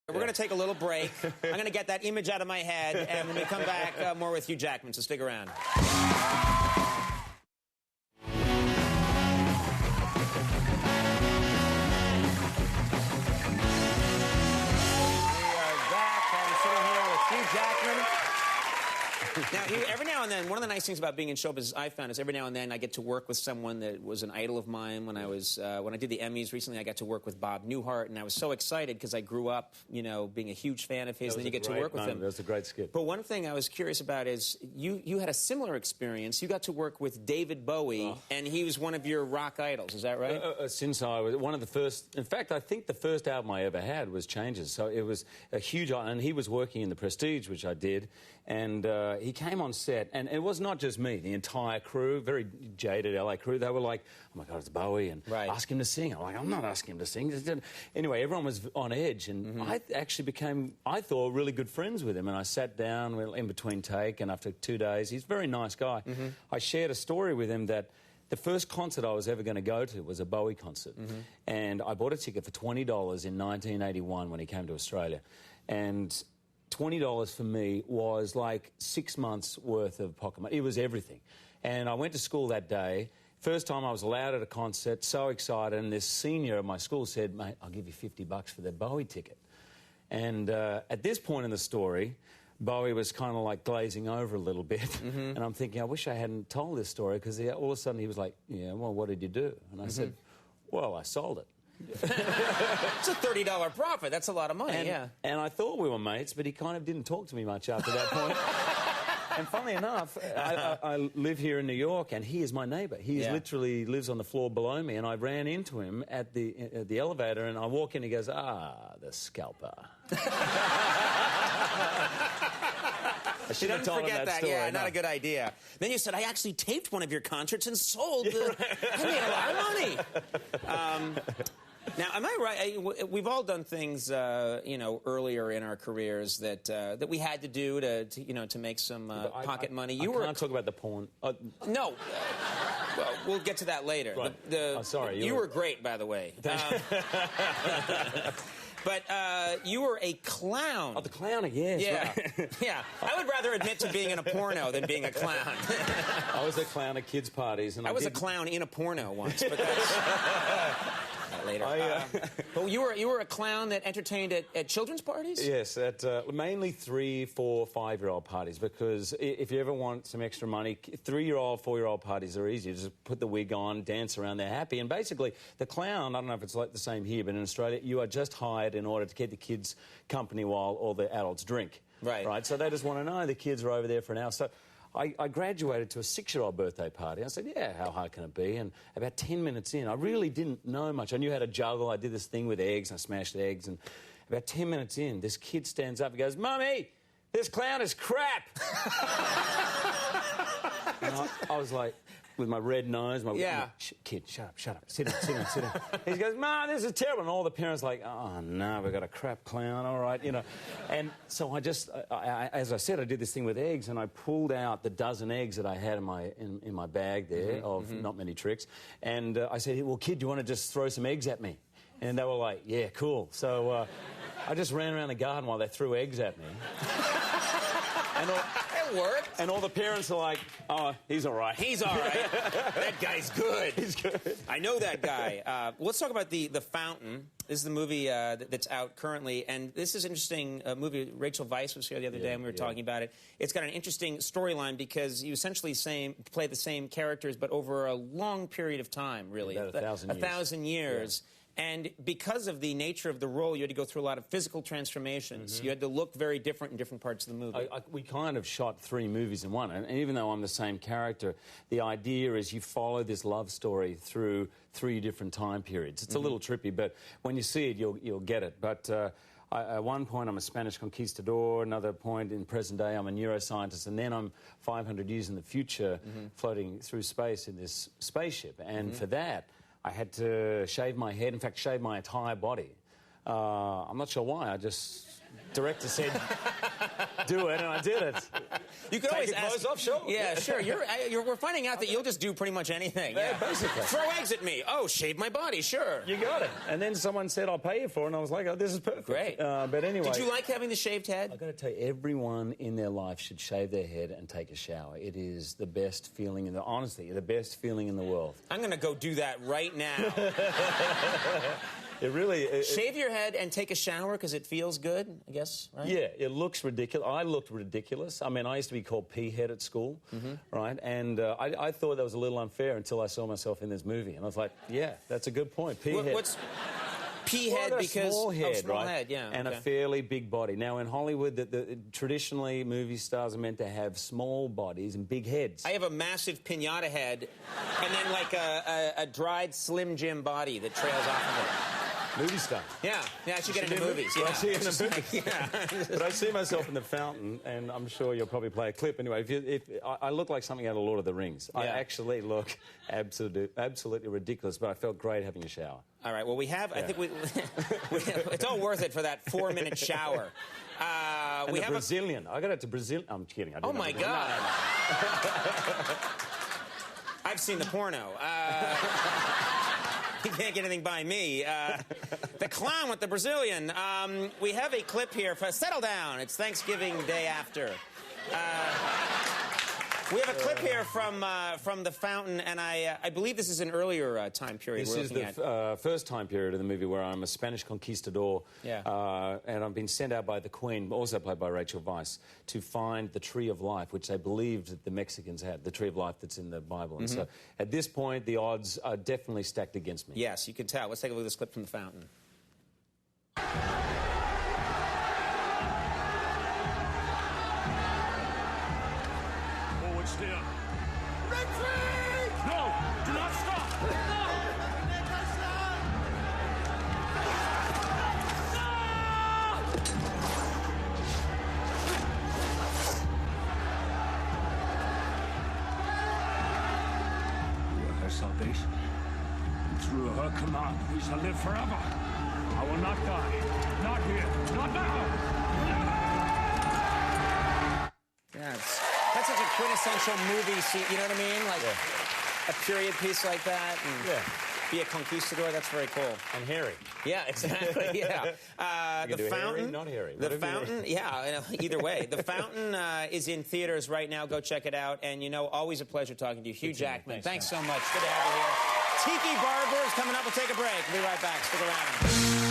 We're going to take a little break. I'm going to get that image out of my head, and when we come back, more with Hugh Jackman, so stick around. Now, every now and then, one of the nice things about being in showbiz I found is every now and then I get to work with someone that was an idol of mine. When I did the Emmys recently, I got to work with Bob Newhart, and I was so excited because I grew up, you know, being a huge fan of his, and then you get to work with him. That was a great skit. But one thing I was curious about is you had a similar experience. You got to work with David Bowie, and he was one of your rock idols. Is that right? Since I was one of the first, in fact, I think the first album I ever had was Changes. So it was a huge, and he was working in The Prestige, which I did, and he came on set, and it was not just me, the entire crew, very jaded LA crew, they were like, oh my God, it's Bowie, and ask him to sing. I'm like, I'm not asking him to sing. Anyway, everyone was on edge, and I actually became, I thought, really good friends with him, and I sat down in between take, and after 2 days, he's a very nice guy. I shared a story with him that the first concert I was ever going to go to was a Bowie concert, and I bought a ticket for $20 in 1981 when he came to Australia, and $20 for me was like 6 months' worth of pocket money. It was everything. And I went to school that day. First time I was allowed at a concert, so excited, and this senior at my school said, mate, I'll give you $50 for that Bowie ticket. And at this point in the story, Bowie was kind of like glazing over a little bit. And I'm thinking, I wish I hadn't told this story, because all of a sudden he was like, yeah, well, what did you do? And I said, well, I sold it. It's a $30 profit. That's a lot of money, And I thought we were mates, but he kind of didn't talk to me much after that point. And funnily enough, I live here in New York, and he is my neighbour. He literally lives on the floor below me, and I ran into him at the elevator, and I walk in, and he goes, the scalper. I should have told him that story. Yeah, not a good idea. Then you said, I actually taped one of your concerts and sold. I made a lot of money. Now, am I right? We've all done things, you know, earlier in our careers that we had to do to make some pocket money. I can't talk about the porn. No. Well, we'll get to that later. Right. Sorry. You were great, by the way. But you were a clown. Oh, the clown, yes. Yeah, right. yeah. I would rather admit to being in a porno than being a clown. I was a clown at kids' parties. And I was a clown in a porno once, but that's... later. But you were a clown that entertained at children's parties? Yes, at mainly 3-, 4-, 5-year-old parties, because if you ever want some extra money, 3-year-old, 4-year-old parties are easy. You just put the wig on, dance around, they're happy. And basically, the clown, I don't know if it's like the same here, but in Australia, you are just hired in order to keep the kids company while all the adults drink. Right. So they just want to know the kids are over there for an hour. So I graduated to a 6-year-old birthday party. I said, yeah, how hard can it be? And about 10 minutes in, I really didn't know much. I knew how to juggle. I did this thing with eggs, and I smashed eggs. And about 10 minutes in, this kid stands up and goes, Mummy, this clown is crap. And I was like, with my red nose, kid, shut up, sit down. He goes, Mom, this is terrible. And all the parents are like, oh, no, we've got a crap clown, all right, you know. And so I just, as I said, I did this thing with eggs, and I pulled out the dozen eggs that I had in my bag there of not many tricks. And I said, well, kid, do you want to just throw some eggs at me? And they were like, yeah, cool. So I just ran around the garden while they threw eggs at me. It worked. And all the parents are like, oh, he's all right. He's all right. That guy's good. He's good. I know that guy. Let's talk about The Fountain. This is the movie that's out currently, and this is an interesting movie. Rachel Weisz was here the other day, and we were talking about it. It's got an interesting storyline because you essentially play the same characters, but over a long period of time, really. About 1,000 years. 1,000 years. Yeah. And because of the nature of the role, you had to go through a lot of physical transformations. You had to look very different in different parts of the movie. We kind of shot 3 movies in one. And even though I'm the same character, the idea is you follow this love story through 3 different time periods. It's a little trippy, but when you see it, you'll get it. But at one point, I'm a Spanish conquistador. Another point, in present day, I'm a neuroscientist. And then I'm 500 years in the future, floating through space in this spaceship. And for that, I had to shave my head, in fact, shave my entire body. I'm not sure why, I just director said, do it, and I did it. You could always your ask. clothes off, sure. Yeah, sure. We're finding out that you'll just do pretty much anything. Yeah, basically. Throw eggs at me. Oh, shave my body. Sure. You got it. And then someone said, I'll pay you for it, and I was like, oh, this is perfect. Great. But anyway. Did you like having the shaved head? I've got to tell you, everyone in their life should shave their head and take a shower. It is the best feeling honestly, the best feeling in the world. I'm going to go do that right now. It really... Shave your head and take a shower because it feels good, I guess, right? Yeah, it looks ridiculous. I looked ridiculous. I mean, I used to be called P-head at school, right? And I thought that was a little unfair until I saw myself in this movie. And I was like, yeah, that's a good point. P-head. What's P-head because... small head, small right? head, yeah. And a fairly big body. Now, in Hollywood, traditionally, movie stars are meant to have small bodies and big heads. I have a massive piñata head and then like a dried Slim Jim body that trails off of it. Movie star. Yeah, I should get into movies. Yeah. Yeah. I see in the movies. Yeah. But I see myself in the fountain, and I'm sure you'll probably play a clip. Anyway, if I look like something out of Lord of the Rings. Yeah. I actually look absolutely ridiculous, but I felt great having a shower. All right, well, we have, I think it's all worth it for that 4-minute shower. And we have Brazilian. I got it to Brazil. I'm kidding. Oh, my God. I've seen the porno. You can't get anything by me. The clown with the Brazilian. We have a clip here. Settle down. It's Thanksgiving Day after. We have a clip here from the fountain, and I believe this is an earlier time period. This is the first time period of the movie where I'm a Spanish conquistador, and I've been sent out by the Queen, also played by Rachel Weisz, to find the Tree of Life, which they believed that the Mexicans had, the Tree of Life that's in the Bible. And so at this point, the odds are definitely stacked against me. Yes, you can tell. Let's take a look at this clip from the fountain. Steer. Retreat! No! Do not stop! No! You are her salvation. And through her command, we shall live forever. I will not die. Not here. Not now. Yes. That's such a quintessential movie scene, you know what I mean? Like a period piece like that. And be a conquistador, that's very cool. And hairy. Yeah, exactly, yeah. The Fountain. Hairy, not hairy. The Fountain, yeah, either way. The Fountain is in theaters right now. Go check it out. And, always a pleasure talking to you. Hugh Jackman, thanks so much. Good to have you here. Tiki Barber is coming up. We'll take a break. We'll be right back. Stick around.